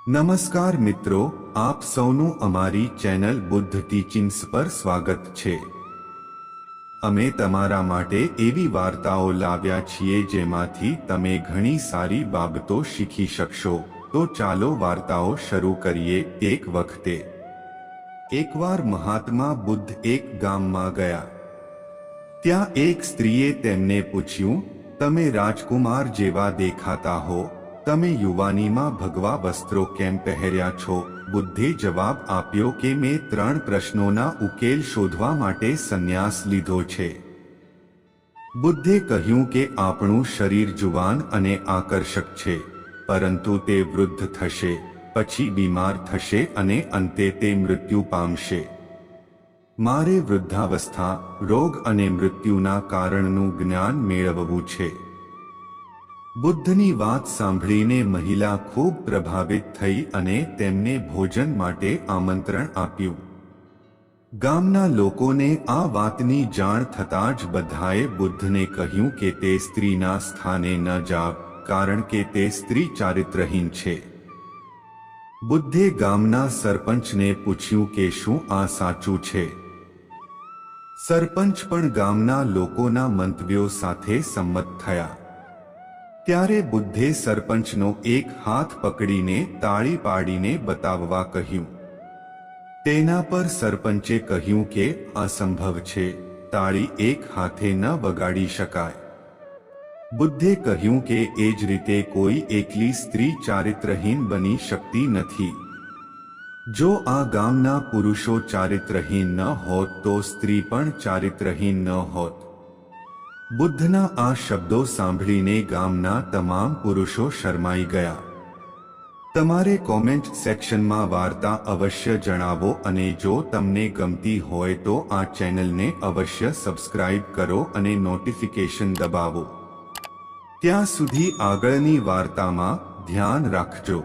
નમસ્કાર મિત્રો, આપ સૌનું અમારી ચેનલ બુદ્ધ ટીચિંગ્સ પર સ્વાગત છે। અમે તમારા માટે એવી વાર્તાઓ લાવ્યા છીએ જેમાંથી તમે ઘણી સારી બાબતો શીખી શકશો। તો ચાલો વાર્તાઓ શરૂ કરીએ। એક વખતે એકવાર મહાત્મા બુદ્ધ એક ગામમાં ગયા। ત્યાં એક સ્ત્રીએ તેમને પૂછ્યું, તમે રાજકુમાર જેવા દેખાતા હો, તમે યુવાનીમાં ભગવા વસ્ત્રો કેમ પહેર્યા છો? બુદ્ધે જવાબ આપ્યો કે મેં 3 પ્રશ્નોના ઉકેલ શોધવા માટે સંન્યાસ લીધો છે। બુદ્ધે કહ્યું કે આપણું શરીર જુવાન અને આકર્ષક છે, પરંતુ તે વૃદ્ધ થશે, પછી બીમાર થશે અને અંતે તે મૃત્યુ પામશે। મારે વૃદ્ધાવસ્થા, રોગ અને મૃત્યુના કારણનું જ્ઞાન મેળવવું છે। બુદ્ધની વાત સાંભળીને મહિલા ખૂબ પ્રભાવિત થઈ અને તેમને ભોજન માટે આમંત્રણ આપ્યું। ગામના લોકોને આ વાતની જાણ થતાં જ બધાએ બુદ્ધને કહ્યું કે તે સ્ત્રીના સ્થાને ન જાવ, કારણ કે તે સ્ત્રી ચારિત્રહીન છે। બુદ્ધે ગામના સરપંચને પૂછ્યું કે શું આ સાચું છે? સરપંચ પણ ગામના લોકોના મંતવ્યો સાથે સંમત થયા। ત્યારે બુદ્ધે સરપંચનો એક હાથ પકડીને તાળી પાડીને બતાવવા કહ્યું। તેના પર સરપંચે કહ્યું કે અસંભવ છે, તાળી એક હાથે ન વગાડી શકાય। બુદ્ધે કહ્યું કે એ જ રીતે કોઈ એકલી સ્ત્રી ચારિત્રહીન બની શકતી નથી। જો આ ગામના પુરુષો ચારિત્રહીન ન હોત તો સ્ત્રી પણ ચારિત્રહીન ન હોત। બુદ્ધના આ શબ્દો સાંભળીને ગામના તમામ પુરુષો શરમાઈ ગયા। તમારે કોમેન્ટ સેક્શનમાં વાર્તા અવશ્ય જણાવો અને જો તમને ગમતી હોય તો આ ચેનલને અવશ્ય સબસ્ક્રાઇબ કરો અને નોટિફિકેશન દબાવો। ત્યાં સુધી આગળની વાર્તામાં ધ્યાન રાખજો।